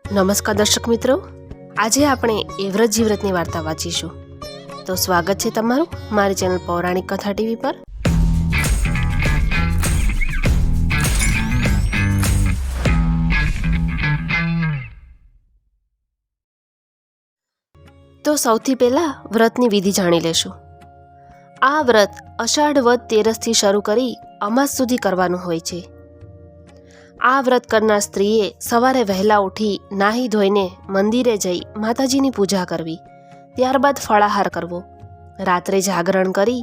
નમસ્કાર દર્શક મિત્રો, આજે આપણે એ વ્રત જીવ્રતની વાર્તા વાંચીશું. તો સ્વાગત છે તમારું મારી ચેનલ પૌરાણિક કથા ટીવી પર. તો સૌથી પહેલા વ્રતની વિધિ જાણી લેશું. આ વ્રત અષાઢ વદ તેરસથી શરૂ કરી અમાસ સુધી કરવાનું હોય છે. આ વ્રત કરનાર સ્ત્રીએ સવારે વહેલા ઉઠી નાહી ધોઈને મંદિરે જઈ માતાજીની પૂજા કરવી, ત્યારબાદ ફળાહાર કરવો, રાત્રે જાગરણ કરી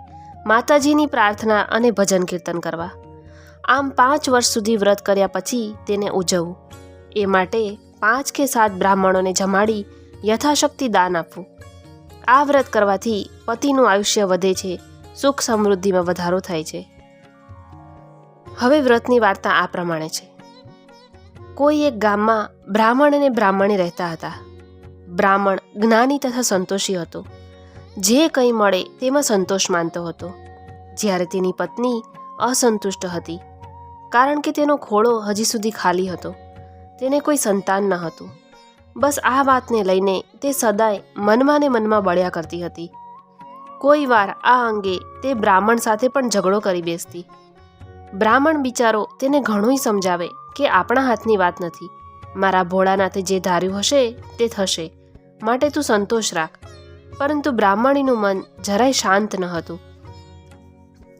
માતાજીની પ્રાર્થના અને ભજન કીર્તન કરવા. આમ 5 વર્ષ સુધી વ્રત કર્યા પછી તેને ઉજવવું. એ માટે 5 કે 7 બ્રાહ્મણોને જમાડી યથાશક્તિ દાન આપવું. આ વ્રત કરવાથી પતિનું આયુષ્ય વધે છે, સુખ સમૃદ્ધિમાં વધારો થાય છે. હવે વ્રતની વાર્તા આ પ્રમાણે છે. કોઈ એક ગામમાં બ્રાહ્મણ અને બ્રાહ્મણી રહેતા હતા. બ્રાહ્મણ જ્ઞાની તથા સંતોષી હતો. જે કંઈ મળે તેમાં સંતોષ માનતો હતો, જ્યારે તેની પત્ની અસંતુષ્ટ હતી, કારણ કે તેનો ખોળો હજી સુધી ખાલી હતો. તેને કોઈ સંતાન ન હતું. બસ આ વાતને લઈને તે સદાય મનમાં ને મનમાં બળ્યા કરતી હતી. કોઈ વાર આ અંગે તે બ્રાહ્મણ સાથે પણ ઝઘડો કરી બેસતી. બ્રાહ્મણ બિચારો તેને ઘણુંય સમજાવે કે આપણા હાથની વાત નથી, મારા ભોળાનાથે જે ધાર્યું હશે તે થશે, માટે તું સંતોષ રાખ. પરંતુ બ્રાહ્મણીનું મન જરાય શાંત ન હતું.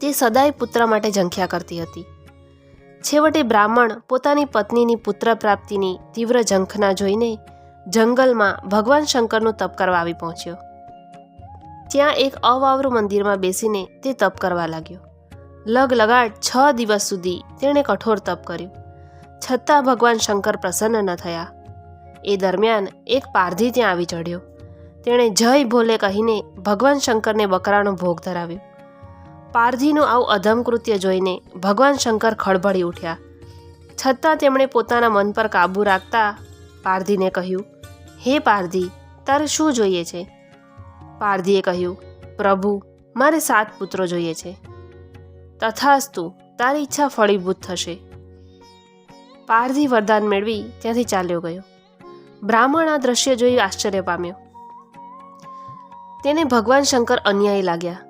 તે સદાય પુત્ર માટે ઝંખ્યા કરતી હતી. છેવટે બ્રાહ્મણ પોતાની પત્નીની પુત્ર પ્રાપ્તિની તીવ્ર ઝંખના જોઈને જંગલમાં ભગવાન શંકરનું તપ કરવા આવી પહોંચ્યો. ત્યાં એક અવાવરું મંદિરમાં બેસીને તે તપ કરવા લાગ્યો. લગલગાટ 6 દિવસ સુધી તેણે કઠોર તપ કર્યું, છતાં ભગવાન શંકર પ્રસન્ન ન થયા. એ દરમિયાન એક પારધી ત્યાં આવી ચઢ્યો. તેણે જય ભોલે કહીને ભગવાન શંકરને બકરાનો ભોગ ધરાવ્યો. પારધીનું આવું અધમ કૃત્ય જોઈને ભગવાન શંકર ખળભળી ઉઠ્યા. છતાં તેમણે પોતાના મન પર કાબૂ રાખતા પારધીને કહ્યું, હે પારધી, તારે શું જોઈએ છે? પારધીએ કહ્યું, પ્રભુ, મારે 7 પુત્રો જોઈએ છે. તથાસ્તુ, તારી ઈચ્છા ફળીભૂત થશે. પારધી વરદાન મેળવી ત્યાંથી ચાલ્યો ગયો. બ્રાહ્મણ આ દ્રશ્ય જોઈ આશ્ચર્ય પામ્યો. તેને ભગવાન શંકર અન્યાયી લાગ્યા.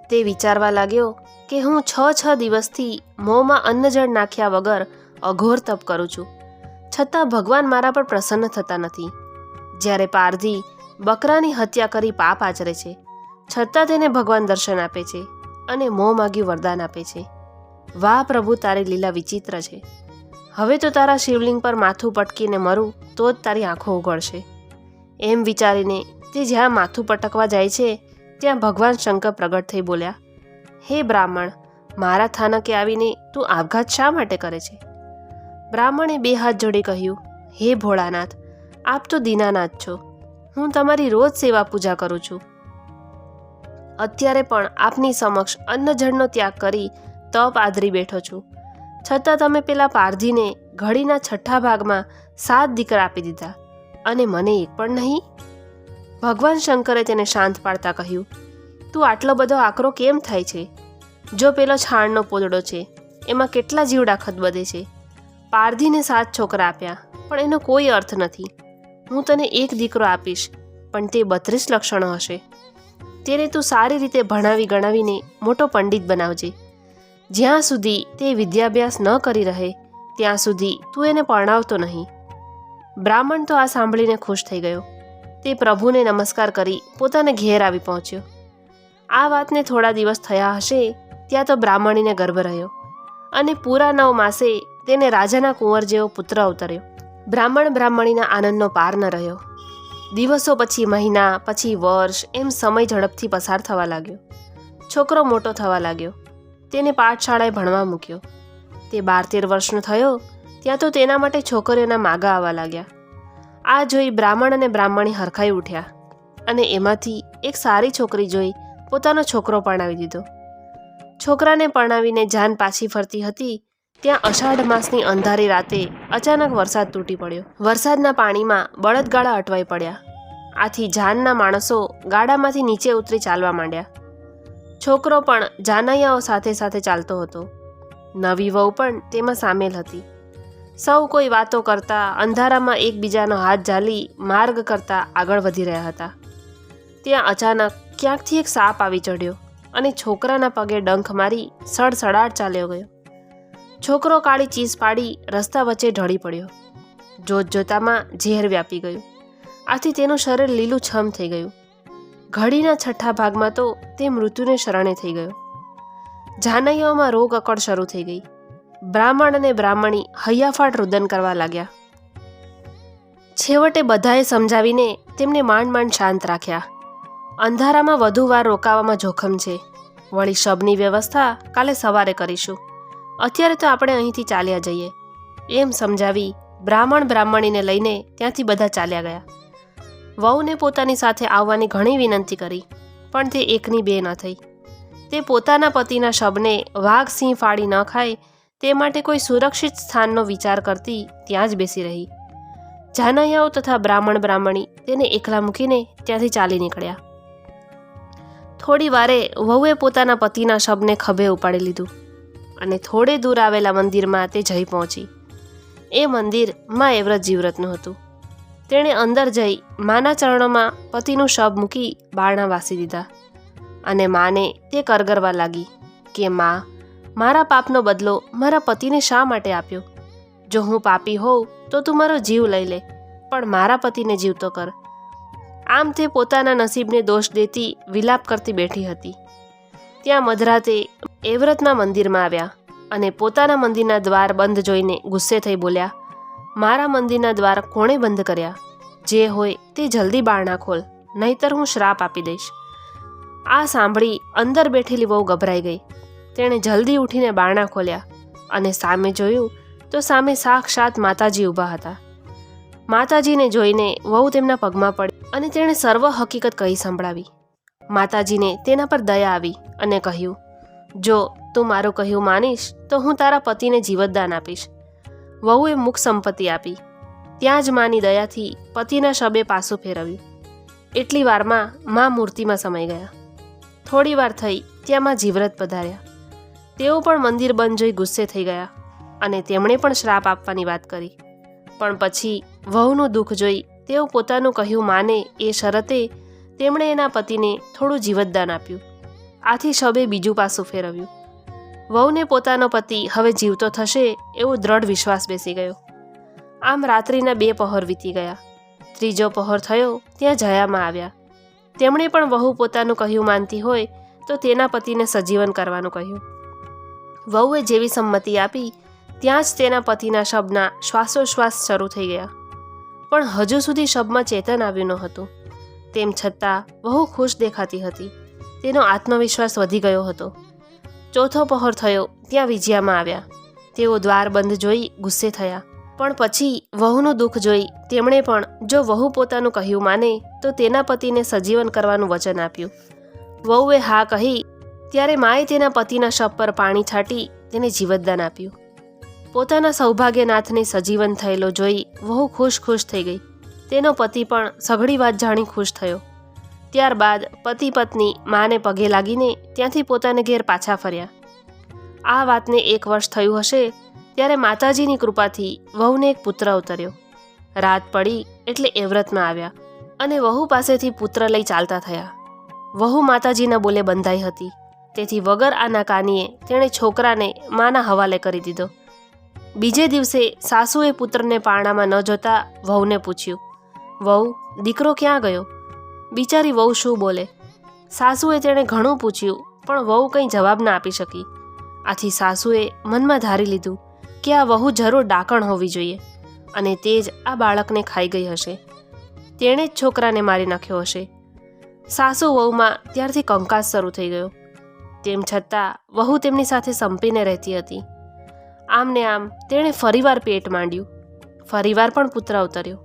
તે વિચારવા લાગ્યો કે હું 6 દિવસથી મોંમાં અન્નજળ નાખ્યા વગર અઘોર તપ કરું છું, છતાં ભગવાન મારા પર પ્રસન્ન થતા નથી. જ્યારે પારધી બકરાની હત્યા કરી પાપ આચરે છે, છતાં તેને ભગવાન દર્શન આપે છે અને મોં માગ્યું વરદાન આપે છે. વાહ પ્રભુ, તારી લીલા વિચિત્ર છે. હવે તો તારા શિવલિંગ પર માથું પટકીને મરું તો જ તારી આંખો ઉઘડશે. એમ વિચારીને તે જ્યાં માથું પટકવા જાય છે ત્યાં ભગવાન શંકર પ્રગટ થઈ બોલ્યા, હે બ્રાહ્મણ, મારા થાનકે આવીને તું આપઘાત શા માટે કરે છે? બ્રાહ્મણે 2 હાથ જોડી કહ્યું, હે ભોળાનાથ, આપ તો દીનાનાથ છો. હું તમારી રોજ સેવા પૂજા કરું છું. અત્યારે પણ આપની સમક્ષ અન્નજળનો ત્યાગ કરી તપ આદરી બેઠો છું, છતાં તમે પેલા પારધીને ઘડીના 6 ભાગમાં 7 દીકરા આપી દીધા અને મને એક પણ નહીં. ભગવાન શંકરે તેને શાંત પાડતા કહ્યું, તું આટલો બધો આકરો કેમ થાય છે? જો પેલો છાણનો પોદડો છે, એમાં કેટલા જીવડા ખદબદે છે. પારધીને 7 છોકરા આપ્યા, પણ એનો કોઈ અર્થ નથી. હું તને 1 દીકરો આપીશ, પણ તે 32 લક્ષણો હશે. તેને તું સારી રીતે ભણાવી ગણાવીને મોટો પંડિત બનાવજે. જ્યાં સુધી તે વિદ્યાભ્યાસ ન કરી રહે ત્યાં સુધી તું એને પરણાવતો નહીં. બ્રાહ્મણ તો આ સાંભળીને ખુશ થઈ ગયો. તે પ્રભુને નમસ્કાર કરી પોતાને ઘેર આવી પહોંચ્યો. આ વાતને થોડા દિવસ થયા હશે ત્યાં તો બ્રાહ્મણીને ગર્ભ રહ્યો અને પૂરા 9 માસે તેને રાજાના કુંવર જેવો પુત્ર અવતર્યો. બ્રાહ્મણીના આનંદનો પાર ન રહ્યો. દિવસો પછી મહિના, પછી વર્ષ, એમ સમય ઝડપથી પસાર થવા લાગ્યો. છોકરો મોટો થવા લાગ્યો. તેને પાઠશાળાએ ભણવા મૂક્યો. તે 12-13 વર્ષનો થયો ત્યાં તો તેના માટે છોકરીઓના માગા આવવા લાગ્યા. આ જોઈ બ્રાહ્મણ અને બ્રાહ્મણી હરખાઈ ઉઠ્યા અને એમાંથી એક સારી છોકરી જોઈ પોતાનો છોકરો પરણાવી દીધો. છોકરાને પરણાવીને જાન પાછી ફરતી હતી ત્યાં અષાઢ માસની અંધારી રાતે અચાનક વરસાદ તૂટી પડ્યો. વરસાદના પાણીમાં બળદગાડા અટવાઈ પડ્યા. આથી જાનના માણસો ગાડામાંથી નીચે ઉતરી ચાલવા માંડ્યા. છોકરો પણ જાનૈયાઓ સાથે સાથે ચાલતો હતો. નવી વહુ પણ તેમાં સામેલ હતી. સૌ કોઈ વાતો કરતા અંધારામાં એકબીજાનો હાથ ઝાલી માર્ગ કરતા આગળ વધી રહ્યા હતા. ત્યાં અચાનક ક્યાંકથી એક સાપ આવી ચઢ્યો અને છોકરાના પગે ડંખ મારી સડસડાટ ચાલ્યો ગયો. છોકરો કાળી ચીસ પાડી રસ્તા વચ્ચે ઢળી પડ્યો. જોતજોતામાં ઝેર વ્યાપી ગયું. આથી તેનું શરીર લીલુંછમ થઈ ગયું. ઘડીના છઠ્ઠા ભાગમાં તો તે મૃત્યુને શરણે થઈ ગયો. જાનૈયાઓમાં રોગ અકળ શરૂ થઈ ગઈ. બ્રાહ્મણ અને બ્રાહ્મણી હૈયાફાટ રુદન કરવા લાગ્યા. છેવટે બધાએ સમજાવીને તેમને માંડ માંડ શાંત રાખ્યા. અંધારામાં વધુ વાર રોકાવામાં જોખમ છે. વળી શબની વ્યવસ્થા કાલે સવારે કરીશું. અત્યારે તો આપણે અહીંથી ચાલ્યા જઈએ, એમ સમજાવી બ્રાહ્મણ બ્રાહ્મણીને લઈને ત્યાંથી બધા ચાલ્યા ગયા. વહુને પોતાની સાથે આવવાની ઘણી વિનંતી કરી, પણ તે એકની બે ન થઈ. તે પોતાના પતિના શબને વાઘ સિંહ ફાડી ન ખાય તે માટે કોઈ સુરક્ષિત સ્થાનનો વિચાર કરતી ત્યાં જ બેસી રહી. જાનૈયાઓ તથા બ્રાહ્મણ બ્રાહ્મણી તેને એકલા મૂકીને ત્યાંથી ચાલી નીકળ્યા. થોડી વારે વહુએ પોતાના પતિના શબને ખભે ઉપાડી લીધું અને થોડે દૂર આવેલા મંદિરમાં તે જઈ પહોંચી. એ મંદિર મા એવ્રત જીવ્રતનું હતું. તેણે અંદર જઈ માના ચરણોમાં પતિનું શબ મૂકી બારણા વાસી દીધા અને માને તે કરગરવા લાગી કે મા, મારા પાપનો બદલો મારા પતિને શા માટે આપ્યો? જો હું પાપી હોઉં તો તું મારો જીવ લઈ લે, પણ મારા પતિને જીવતો કર. આમ તે પોતાના નસીબને દોષ દેતી વિલાપ કરતી બેઠી હતી. ત્યાં મધરાતે એવ્રતના મંદિરમાં આવ્યા અને પોતાના મંદિરના દ્વાર બંધ જોઈને ગુસ્સે થઈ બોલ્યા, મારા મંદિરના દ્વાર કોણે બંધ કર્યા? જે હોય તે જલ્દી બારણા ખોલ, નહીતર હું શ્રાપ આપી દઈશ. આ સાંભળી અંદર બેઠેલી વહુ ગભરાઈ ગઈ. તેણે જલ્દી ઉઠીને બારણા ખોલ્યા અને સામે જોયું તો સામે સાક્ષાત માતાજી ઊભા હતા. માતાજીને જોઈને વહુ તેમના પગમાં પડી અને તેણે સર્વ હકીકત કહી સંભળાવી. માતાજીને તેના પર દયા આવી અને કહ્યું, જો તું મારું કહ્યું માનીશ તો હું તારા પતિને જીવતદાન આપીશ. વહુએ મુખ સંપત્તિ આપી. ત્યાં જ માની દયાથી પતિના શબે પાસું ફેરવ્યું. એટલી વારમાં મા મૂર્તિમાં સમાઈ ગયા. થોડી વાર થઈ ત્યાં મા જીવ્રત પધાર્યા. તેઓ પણ મંદિર બંધ જોઈ ગુસ્સે થઈ ગયા અને તેમણે પણ શ્રાપ આપવાની વાત કરી. પણ પછી વહુનું દુઃખ જોઈ તેઓ પોતાનું કહ્યું માને એ શરતે તેમણે એના પતિને થોડું જીવતદાન આપ્યું. આથી શબે બીજું પાસું ફેરવ્યું. વહુને પોતાનો પતિ હવે જીવતો થશે એવો દ્રઢ વિશ્વાસ બેસી ગયો. આમ રાત્રિના 2 પહોર વીતી ગયા. ત્રીજો પહોર થયો ત્યાં જયામાં આવ્યા. તેમણે પણ વહુ પોતાનું કહ્યું માનતી હોય તો તેના પતિને સજીવન કરવાનું કહ્યું. વહુએ જેવી સંમતિ આપી ત્યાં જ તેના પતિના શબના શ્વાસોશ્વાસ શરૂ થઈ ગયા. પણ હજુ સુધી શબમાં ચેતન આવ્યું ન હતું. તેમ છતાં વહુ ખુશ દેખાતી હતી. તેનો આત્મવિશ્વાસ વધી ગયો હતો. ચોથો પહોર થયો ત્યાં વિજયામાં આવ્યા. તેઓ દ્વાર બંધ જોઈ ગુસ્સે થયા. પણ પછી વહુનું દુઃખ જોઈ તેમણે પણ જો વહુ પોતાનું કહ્યું માને તો તેના પતિને સજીવન કરવાનું વચન આપ્યું. વહુએ હા કહી ત્યારે માએ તેના પતિના શબ પર પાણી છાંટી તેને જીવતદાન આપ્યું. પોતાના સૌભાગ્યનાથને સજીવન થયેલો જોઈ વહુ ખુશ થઈ ગઈ. તેનો પતિ પણ સઘળી વાત જાણી ખુશ થયો. ત્યારબાદ પતિ પત્ની માને પગે લાગીને ત્યાંથી પોતાને ઘેર પાછા ફર્યા. આ વાતને 1 વર્ષ થયું હશે ત્યારે માતાજીની કૃપાથી વહુને એક પુત્ર ઉતર્યો. રાત પડી એટલે એવ્રતમાં આવ્યા અને વહુ પાસેથી પુત્ર લઈ ચાલતા થયા. વહુ માતાજીના બોલે બંધાઈ હતી, તેથી વગર આના કાનીએ તેણે છોકરાને માના હવાલે કરી દીધો. બીજે દિવસે સાસુએ પુત્રને પારણામાં ન જોતા વહુને પૂછ્યું, વહુ, દીકરો ક્યાં ગયો? બિચારી વહુ શું બોલે? સાસુએ તેણે ઘણું પૂછ્યું પણ વહુ કંઈ જવાબ ના આપી શકી. આથી સાસુએ મનમાં ધારી લીધું કે આ વહુ જરૂર ડાકણ હોવી જોઈએ અને તે જ આ બાળકને ખાઈ ગઈ હશે. તેણે જ છોકરાને મારી નાખ્યો હશે. સાસુ વહુમાં ત્યારથી કંકાસ શરૂ થઈ ગયો. તેમ છતાં વહુ તેમની સાથે સંપીને રહેતી હતી. આમ ને આમ તેણે ફરીવાર પેટ માંડ્યું. ફરીવાર પણ પુત્ર ઉતર્યો.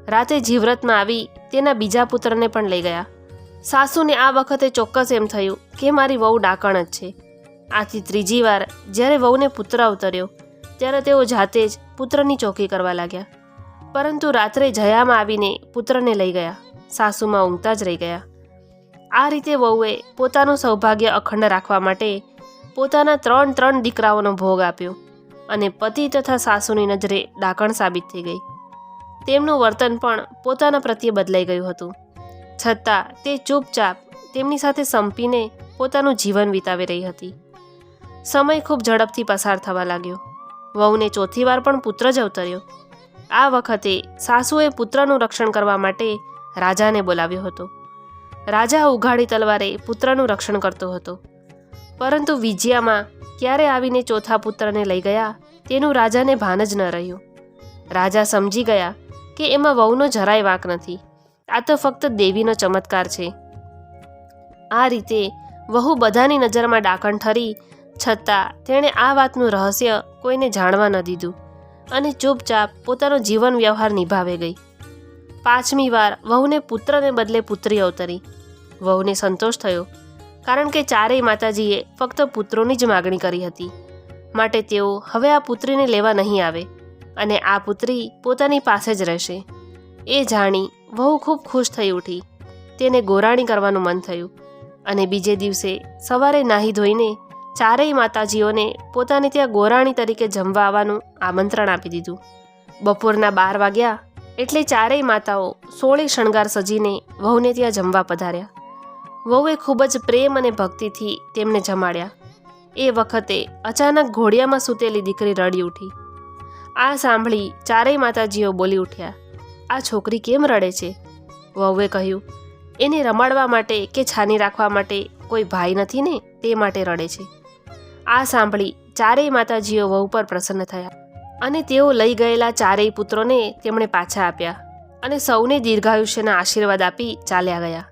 રાતે જીવ્રતમાં આવી તેના બીજા પુત્રને પણ લઈ ગયા. સાસુને આ વખતે ચોક્કસ એમ થયું કે મારી વહુ ડાકણ જ છે. આથી ત્રીજી વાર જ્યારે વહુને પુત્ર ઉતર્યો ત્યારે તેઓ જાતે જ પુત્રની ચોકી કરવા લાગ્યા. પરંતુ રાત્રે જયામાં આવીને પુત્રને લઈ ગયા. સાસુમાં ઊંઘતા જ રહી ગયા. આ રીતે વહુએ પોતાનું સૌભાગ્ય અખંડ રાખવા માટે પોતાના 3 દીકરાઓનો ભોગ આપ્યો અને પતિ તથા સાસુની નજરે ડાકણ સાબિત થઈ ગઈ. તેમનું વર્તન પણ પોતાના પ્રત્યે બદલાઈ ગયું હતું. છતાં તે ચૂપચાપ તેમની સાથે સંપીને પોતાનું જીવન વિતાવી રહી હતી. સમય ખૂબ ઝડપથી પસાર થવા લાગ્યો. વહુને ચોથી વાર પણ પુત્ર જ અવતર્યો. આ વખતે સાસુએ પુત્રનું રક્ષણ કરવા માટે રાજાને બોલાવ્યો હતો. રાજા ઉઘાડી તલવારે પુત્રનું રક્ષણ કરતો હતો, પરંતુ વિજયામાં ક્યારે આવીને ચોથા પુત્રને લઈ ગયા તેનું રાજાને ભાન જ ન રહ્યું. રાજા સમજી ગયા કે એમાં વહુનો જરાય વાંક નથી, આ તો ફક્ત દેવીનો ચમત્કાર છે. આ રીતે વહુ બધાની નજરમાં ડાકણ ઠરી, છતાં તેણે આ વાતનું રહસ્ય કોઈને જાણવા ન દીધું અને ચૂપચાપ પોતાનો જીવન વ્યવહાર નિભાવે ગઈ. 5મી વાર વહુને પુત્રને બદલે પુત્રી અવતરી. વહુને સંતોષ થયો, કારણ કે ચારેય માતાજીએ ફક્ત પુત્રોની જ માગણી કરી હતી. માટે તેઓ હવે આ પુત્રીને લેવા નહીં આવે અને આ પુત્રી પોતાની પાસે જ રહેશે. એ જાણી વહુ ખૂબ ખુશ થઈ ઉઠી. તેને ગોરાણી કરવાનું મન થયું અને બીજે દિવસે સવારે નાહી ધોઈને ચારેય માતાજીઓને પોતાને ત્યાં ગોરાણી તરીકે જમવા આવવાનું આમંત્રણ આપી દીધું. બપોરના 12 વાગ્યા એટલે ચારેય માતાઓ 16 શણગાર સજીને વહુને ત્યાં જમવા પધાર્યા. વહુએ ખૂબ જ પ્રેમ અને ભક્તિથી તેમને જમાડ્યા. એ વખતે અચાનક ઘોડિયામાં સૂતેલી દીકરી રડી ઉઠી. આ સાંભળી ચારેય માતાજીઓ બોલી ઉઠ્યા, આ છોકરી કેમ રડે છે? વહુએ કહ્યું, એને રમાડવા માટે કે છાની રાખવા માટે કોઈ ભાઈ નથી ને, તે માટે રડે છે. આ સાંભળી ચારેય માતાજીઓ વહુ પર પ્રસન્ન થયા અને તેઓ લઈ ગયેલા ચારેય પુત્રોને તેમણે પાછા આપ્યા અને સૌને દીર્ઘાયુષ્યના આશીર્વાદ આપી ચાલ્યા ગયા.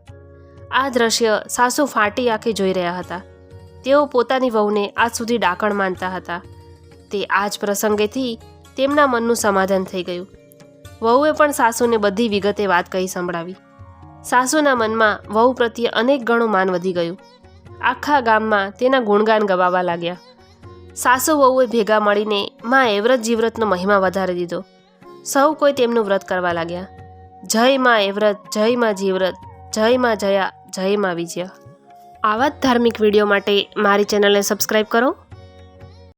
આ દ્રશ્ય સાસુ ફાટી આંખે જોઈ રહ્યા હતા. તેઓ પોતાની વહુને આજ સુધી ડાકણ માનતા હતા. તે આ જ પ્રસંગેથી તેમના મનનું સમાધાન થઈ ગયું. વહુએ પણ સાસુને બધી વિગતે વાત કહી સંભળાવી. સાસુના મનમાં વહુ પ્રત્યે અનેક ગણું માન વધી ગયું. આખા ગામમાં તેના ગુણગાન ગવાવા લાગ્યા. સાસુ વહુએ ભેગા મળીને મા એવ્રત જીવ્રતનો મહિમા વધારી દીધો. સૌ કોઈ તેમનું વ્રત કરવા લાગ્યા. જય મા એવ્રત, જય મા જીવ્રત, જય મા જયા, જય મા વિજયા. આવા જ ધાર્મિક વિડીયો માટે મારી ચેનલને સબસ્ક્રાઈબ કરો.